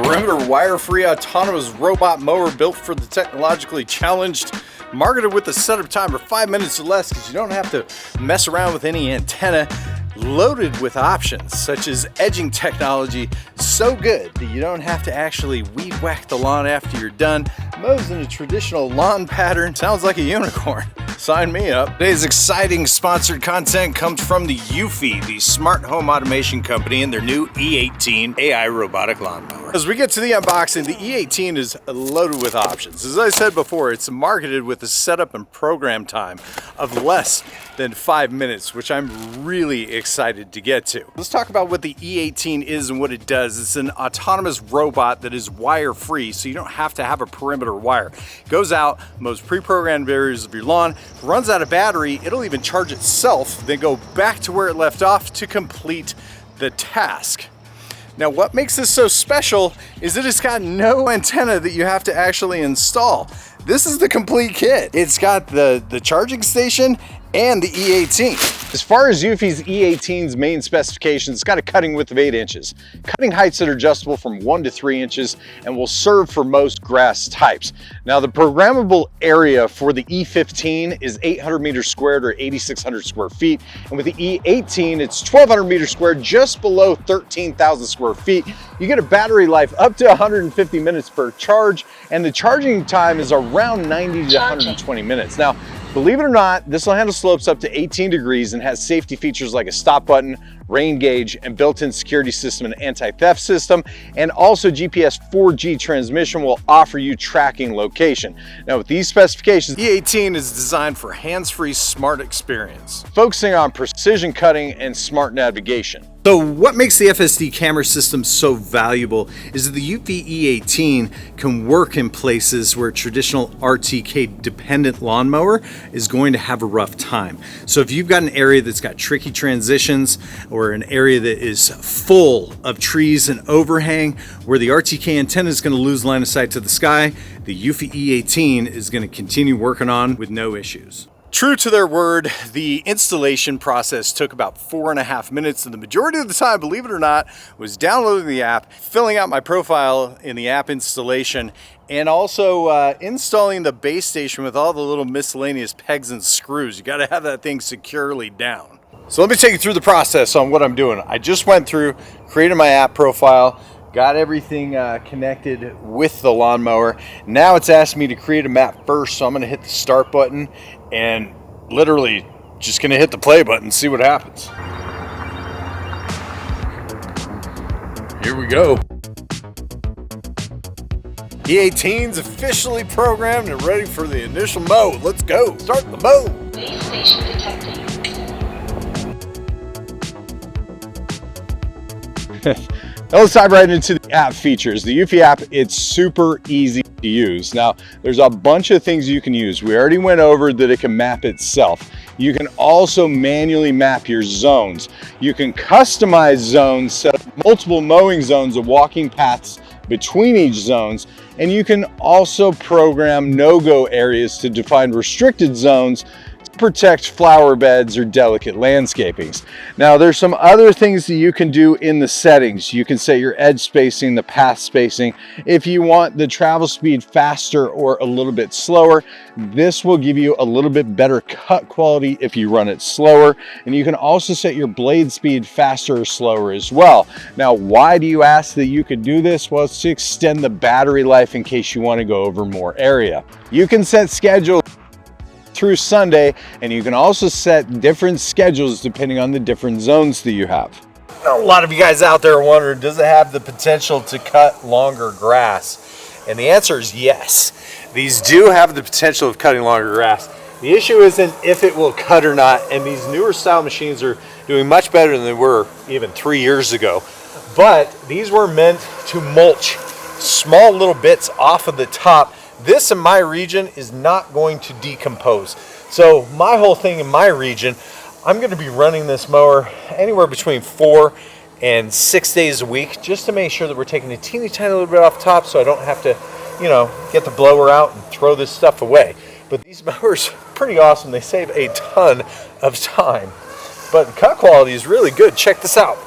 perimeter wire-free autonomous robot mower built for the technologically challenged, marketed with a setup time for 5 minutes or less because you don't have to mess around with any antenna, loaded with options such as edging technology, so good that you don't have to actually weed whack the lawn after you're done, mows in a traditional lawn pattern. Sounds like a unicorn. Sign me up. Today's exciting sponsored content comes from the Eufy, the smart home automation company, and their new E18 AI robotic lawnmower. As we get to the unboxing, the E18 is loaded with options. As I said before, it's marketed with a setup and program time of less than 5 minutes, which I'm really excited to get to. Let's talk about what the E18 is and what it does. It's an autonomous robot that is wire-free, so you don't have to have a perimeter wire. It goes out, mows pre-programmed areas of your lawn, runs out of battery, it'll even charge itself, then go back to where it left off to complete the task. Now, what makes this so special is that it's got no antenna that you have to actually install. This is the complete kit. It's got the charging station and the E18. As far as Eufy's E18's main specifications, it's got a cutting width of 8 inches, cutting heights that are adjustable from 1 to 3 inches, and will serve for most grass types. Now, the programmable area for the E15 is 800 meters squared or 8,600 square feet, and with the E18, it's 1,200 meters squared, just below 13,000 square feet. You get a battery life up to 150 minutes per charge, and the charging time is around 90 to 120 minutes. Now, believe it or not, this will handle slopes up to 18 degrees and has safety features like a stop button, rain gauge, and built-in security system and anti-theft system, and also GPS 4G transmission will offer you tracking location. Now, with these specifications, E18 is designed for hands-free smart experience, focusing on precision cutting and smart navigation. So what makes the FSD camera system so valuable is that the Eufy E18 can work in places where a traditional RTK dependent lawnmower is going to have a rough time. So if you've got an area that's got tricky transitions or an area that is full of trees and overhang where the RTK antenna is going to lose line of sight to the sky, the Eufy E18 is going to continue working on with no issues. True to their word, the installation process took about 4.5 minutes, and the majority of the time, believe it or not, was downloading the app, filling out my profile in the app installation, and also installing the base station with all the little miscellaneous pegs and screws. You got to have that thing securely down. So let me take you through the process on what I'm doing. I just went through, created my app profile, got everything connected with the lawnmower. Now it's asked me to create a map first, so I'm gonna hit the start button and literally just gonna hit the play button and see what happens. Here we go. E18's officially programmed and ready for the initial mow. Let's go, start the mow. Base station detected. Now let's dive right into the app features. The Eufy app, it's super easy to use. Now, there's a bunch of things you can use. We already went over that it can map itself. You can also manually map your zones. You can customize zones, set up multiple mowing zones of walking paths between each zones, and you can also program no-go areas to define restricted zones protect flower beds or delicate landscapings. Now, there's some other things that you can do in the settings. You can set your edge spacing, the path spacing. If you want the travel speed faster or a little bit slower, this will give you a little bit better cut quality if you run it slower. And you can also set your blade speed faster or slower as well. Now, why do you ask that you could do this? Well, it's to extend the battery life in case you want to go over more area. You can set schedules through Sunday, and you can also set different schedules depending on the different zones that you have. A lot of you guys out there are wondering, does it have the potential to cut longer grass? And the answer is yes. These do have the potential of cutting longer grass. The issue isn't if it will cut or not, and these newer style machines are doing much better than they were even 3 years ago. But these were meant to mulch small little bits off of the top. This in my region is not going to decompose. So my whole thing in my region, I'm going to be running this mower anywhere between 4 and 6 days a week, just to make sure that we're taking a teeny tiny little bit off top so I don't have to, you know, get the blower out and throw this stuff away. But these mowers are pretty awesome. They save a ton of time. But cut quality is really good. Check this out.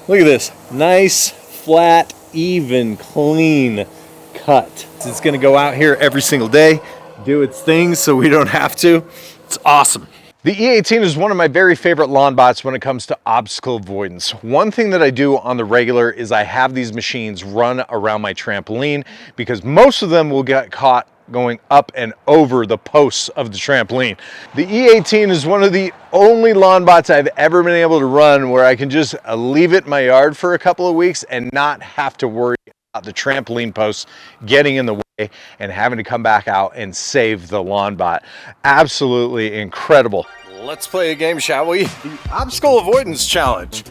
Look at this. Nice, flat even, clean cut. It's gonna go out here every single day, do its thing so we don't have to. It's awesome. The E18 is one of my very favorite lawn bots when it comes to obstacle avoidance. One thing that I do on the regular is I have these machines run around my trampoline because most of them will get caught going up and over the posts of the trampoline. The E18 is one of the only lawn bots I've ever been able to run where I can just leave it in my yard for a couple of weeks and not have to worry about the trampoline posts getting in the way and having to come back out and save the lawn bot. Absolutely incredible. Let's play a game, shall we? The Obstacle Avoidance Challenge,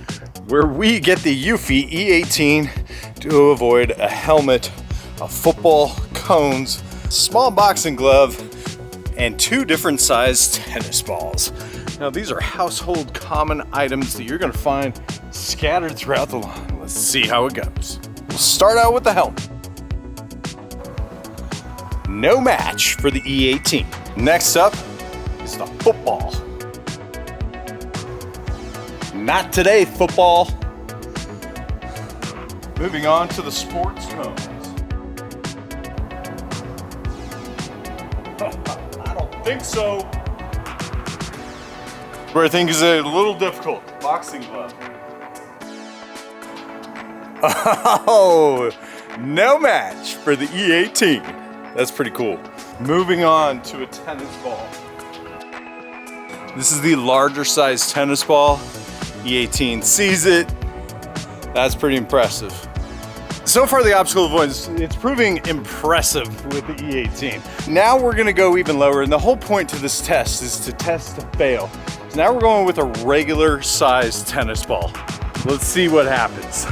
where we get the Eufy E18 to avoid a helmet, a football, cones, small boxing glove, and 2 different sized tennis balls. Now these are household common items that you're gonna find scattered throughout the lawn. Let's see how it goes. We'll start out with the helmet. No match for the E18. Next up is the football. Not today, football. Moving on to the sports cones. I don't think so. Where I think is a little difficult. Boxing glove. Oh, no match for the E18. That's pretty cool. Moving on to a tennis ball. This is the larger size tennis ball. E18 sees it. That's pretty impressive. So far the obstacle avoidance, it's proving impressive with the E18. Now we're gonna go even lower, and the whole point to this test is to test to fail. So now we're going with a regular sized tennis ball. Let's see what happens.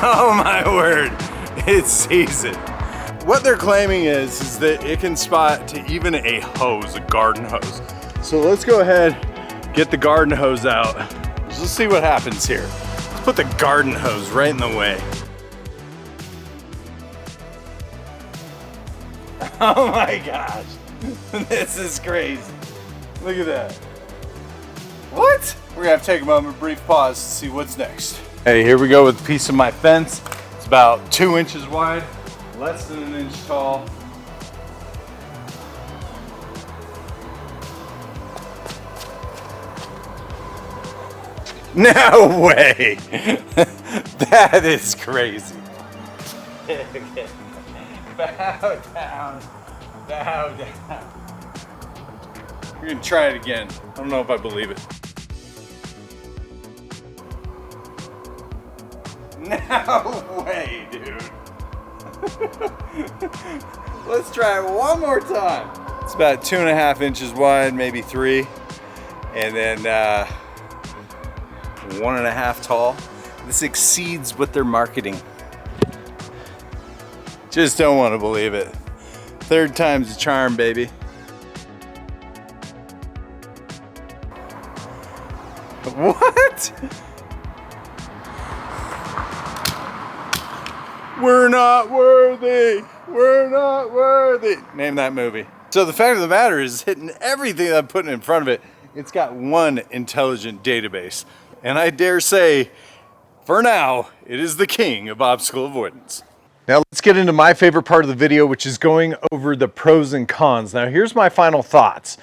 Oh my word. It sees it. What they're claiming is that it can spot to even a hose, a garden hose. So let's go ahead, get the garden hose out. Let's see what happens here. Let's put the garden hose right in the way. Oh my gosh, this is crazy. Look at that. What? We're gonna have to take a moment, brief pause to see what's next. Hey, here we go with a piece of my fence. It's about 2 inches wide, less than 1 inch tall. No way! That is crazy. Bow down, bow down. We're gonna try it again. I don't know if I believe it. No way, dude. Let's try it one more time. It's about 2.5 inches wide, maybe 3. And then 1.5 tall. This exceeds what they're marketing. Just don't want to believe it. 3rd time's the charm, baby. What? We're not worthy. We're not worthy. Name that movie. So the fact of the matter is, hitting everything that I'm putting in front of it, it's got one intelligent database. And I dare say, for now, it is the king of obstacle avoidance. Now let's get into my favorite part of the video, which is going over the pros and cons. Now here's my final thoughts.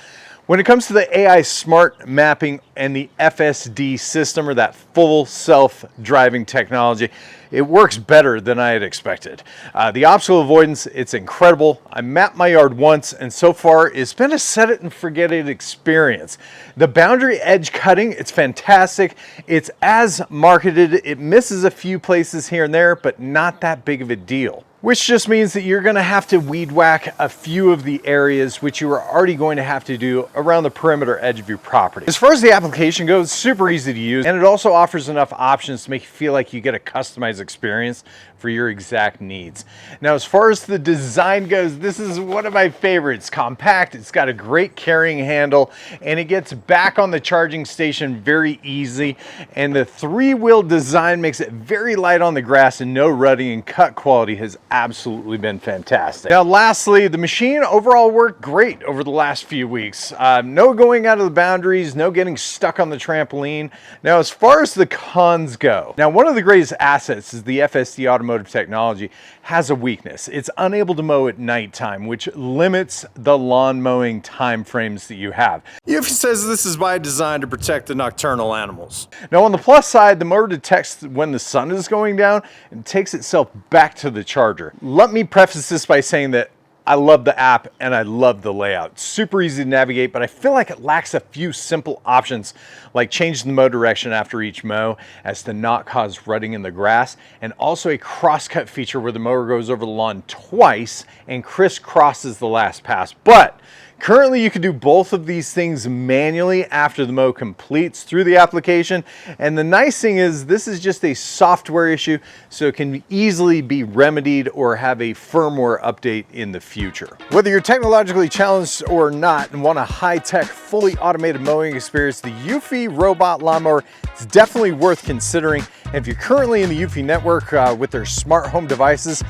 When it comes to the AI smart mapping and the FSD system, or that full self-driving technology, it works better than I had expected. The obstacle avoidance, it's incredible. I mapped my yard once, and so far it's been a set it and forget it experience. The boundary edge cutting, it's fantastic. It's as marketed. It misses a few places here and there, but not that big of a deal. Which just means that you're gonna have to weed whack a few of the areas which you are already going to have to do around the perimeter edge of your property. As far as the application goes, it's super easy to use, and it also offers enough options to make you feel like you get a customized experience for your exact needs. Now, as far as the design goes, this is one of my favorites. Compact, it's got a great carrying handle, and it gets back on the charging station very easy, and the 3-wheel design makes it very light on the grass, and no rutting, and cut quality has absolutely been fantastic. Now lastly, the machine overall worked great over the last few weeks. No going out of the boundaries, no getting stuck on the trampoline. Now as far as the cons go, now one of the greatest assets is the FSD automotive technology has a weakness. It's unable to mow at nighttime, which limits the lawn mowing time frames that you have. Eufy says this is by design to protect the nocturnal animals. Now on the plus side, the mower detects when the sun is going down and takes itself back to the charger. Let me preface this by saying that I love the app and I love the layout. Super easy to navigate, but I feel like it lacks a few simple options like changing the mow direction after each mow as to not cause rutting in the grass, and also a crosscut feature where the mower goes over the lawn twice and crisscrosses the last pass. But currently you can do both of these things manually after the mow completes through the application. And the nice thing is this is just a software issue, so it can easily be remedied or have a firmware update in the future. Whether you're technologically challenged or not and want a high-tech, fully automated mowing experience, the Eufy Robot Lawnmower is definitely worth considering. And if you're currently in the Eufy network with their smart home devices,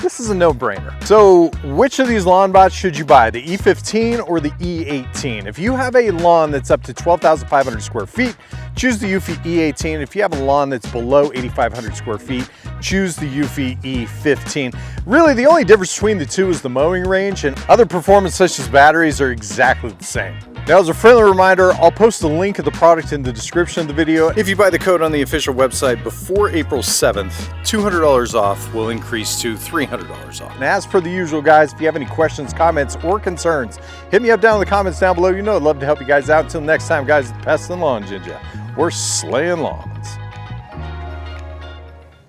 this is a no-brainer. So which of these lawn bots should you buy, the E15 or the E18? If you have a lawn that's up to 12,500 square feet, choose the Eufy E18. If you have a lawn that's below 8,500 square feet, choose the Eufy E15. Really, the only difference between the two is the mowing range, and other performance such as batteries are exactly the same. Now, as a friendly reminder, I'll post a link of the product in the description of the video. If you buy the code on the official website before April 7th, $200 off will increase to $300 off. And as per the usual, guys, if you have any questions, comments, or concerns, hit me up down in the comments down below. You know I'd love to help you guys out. Until next time, guys, Pest and Lawn Ginja. We're slaying lawns.